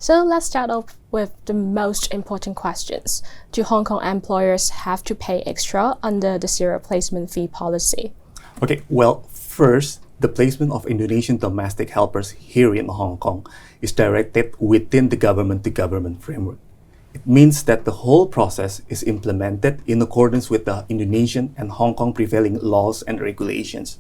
So let's start off with the most important questions. Do Hong Kong employers have to pay extra under the zero placement fee policy? Okay, well, first, the placement of Indonesian domestic helpers here in Hong Kong is directed within the government-to-government framework. It means that the whole process is implemented in accordance with the Indonesian and Hong Kong prevailing laws and regulations.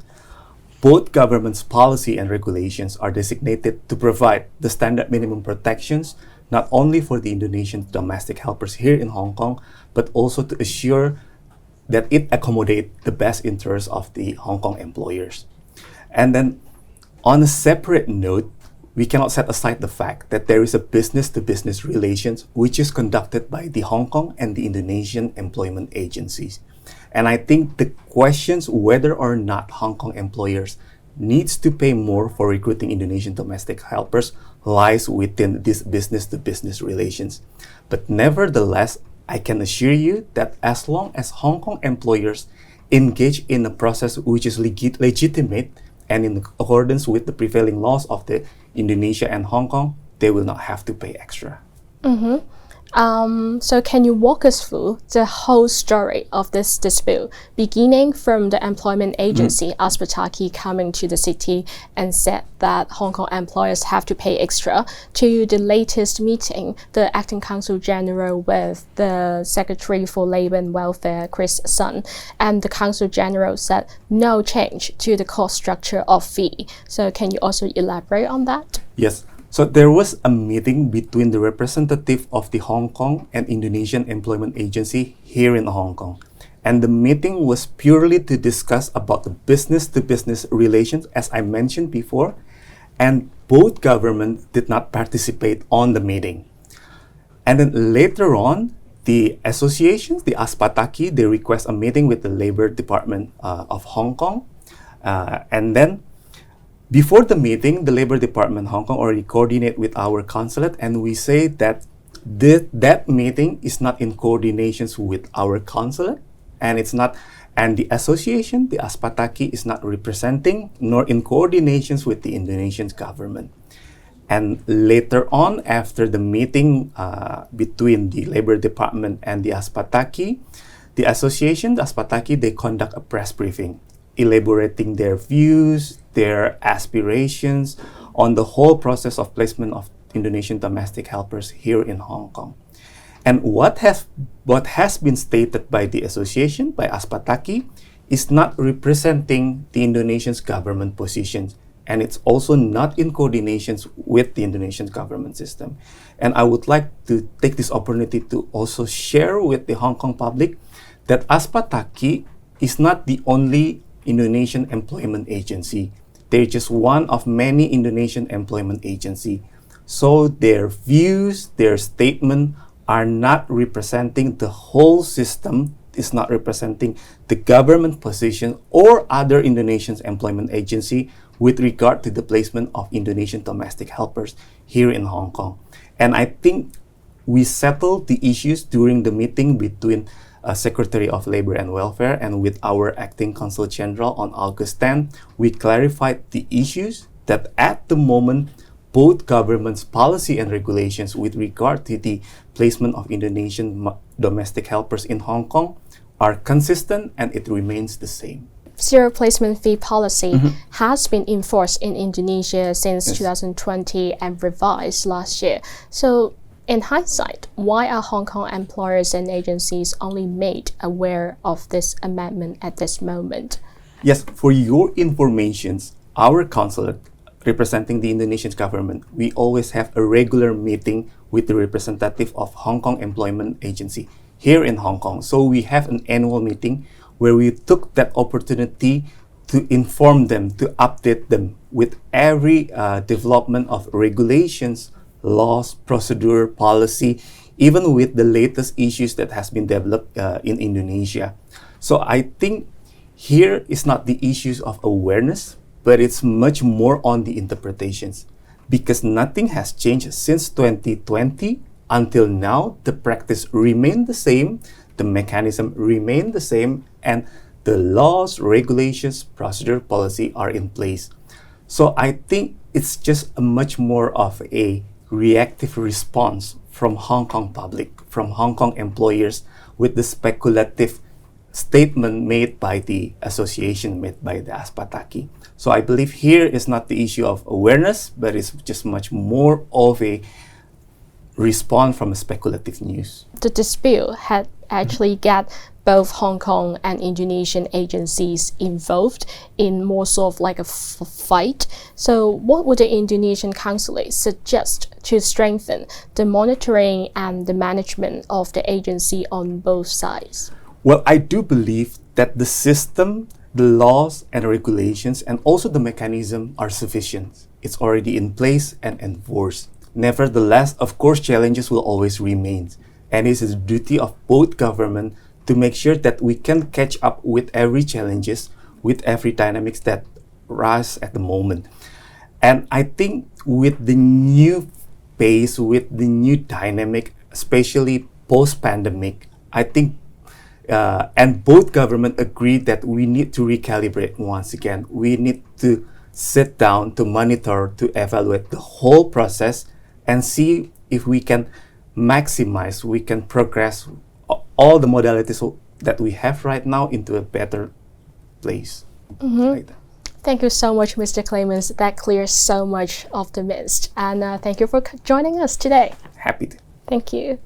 Both governments' policy and regulations are designated to provide the standard minimum protections not only for the Indonesian domestic helpers here in Hong Kong, but also to assure that it accommodates the best interests of the Hong Kong employers. And then, on a separate note, we cannot set aside the fact that there is a business-to-business relations which is conducted by the Hong Kong and the Indonesian employment agencies. And I think the questions whether or not Hong Kong employers needs to pay more for recruiting Indonesian domestic helpers lies within these business-to-business relations. But nevertheless, I can assure you that as long as Hong Kong employers engage in a process which is legitimate and in accordance with the prevailing laws of the Indonesia and Hong Kong, they will not have to pay extra. So can you walk us through the whole story of this dispute, beginning from the employment agency, Aspataki, coming to the city and said that Hong Kong employers have to pay extra, to the latest meeting, the acting consul general with the Secretary for Labour and Welfare, Chris Sun, and the consul general said no change to the cost structure of fee. So can you also elaborate on that? Yes. So there was a meeting between the representative of the Hong Kong and Indonesian Employment Agency here in Hong Kong. And the meeting was purely to discuss about the business-to-business relations, as I mentioned before, and both governments did not participate on the meeting. And then later on, the associations, the Aspataki, they request a meeting with the Labour Department of Hong Kong. And then before the meeting, the Labour Department Hong Kong already coordinate with our consulate, and we say that that meeting is not in coordinations with our consulate, and the association, the Aspataki, is not representing nor in coordinations with the Indonesian government. And later on, after the meeting between the Labour Department and the Aspataki, the association, the Aspataki, they conduct a press briefing, elaborating their views, their aspirations on the whole process of placement of Indonesian domestic helpers here in Hong Kong. And what has been stated by the association, by Aspataki, is not representing the Indonesian government positions, and it's also not in coordinations with the Indonesian government system. And I would like to take this opportunity to also share with the Hong Kong public that Aspataki is not the only Indonesian employment agency. They're just one of many Indonesian employment agencies. So their views, their statement are not representing the whole system, is not representing the government position or other Indonesian employment agency with regard to the placement of Indonesian domestic helpers here in Hong Kong. And I think we settled the issues during the meeting between Secretary of Labour and Welfare and with our acting consul general on August 10, we clarified the issues that at the moment both governments' policy and regulations with regard to the placement of Indonesian domestic helpers in Hong Kong are consistent and it remains the same. Zero placement fee policy has been enforced in Indonesia since 2020 and revised last year. So in hindsight, why are Hong Kong employers and agencies only made aware of this amendment at this moment? Yes, for your information, our consulate representing the Indonesian government, we always have a regular meeting with the representative of Hong Kong Employment Agency here in Hong Kong. So we have an annual meeting where we took that opportunity to inform them, to update them with every development of regulations, laws, procedure, policy, even with the latest issues that has been developed in Indonesia. So I think here is not the issues of awareness, but it's much more on the interpretations, because nothing has changed since 2020 until now. The practice remained the same, the mechanism remained the same, and the laws, regulations, procedure, policy are in place. So I think it's just a much more of a reactive response from Hong Kong public, from Hong Kong employers, with the speculative statement made by the association, made by the Aspataki. So I believe here is not the issue of awareness, but it's just much more of a response from a speculative news. The dispute had actually got both Hong Kong and Indonesian agencies involved in more sort of like a fight. So what would the Indonesian consulate suggest to strengthen the monitoring and the management of the agency on both sides? Well, I do believe that the system, the laws and regulations, and also the mechanism are sufficient. It's already in place and enforced. Nevertheless, of course, challenges will always remain. And it is the duty of both government to make sure that we can catch up with every challenges, with every dynamics that rise at the moment. And I think with the new pace, with the new dynamic, especially post-pandemic, I think and both government agree that we need to recalibrate once again. We need to sit down to monitor, to evaluate the whole process and see if we can maximize, we can progress all the modalities that we have right now into a better place. Like that. Thank you so much, Mr. Clemens. That clears so much of the mist. And thank you for joining us today. Happy to. Thank you.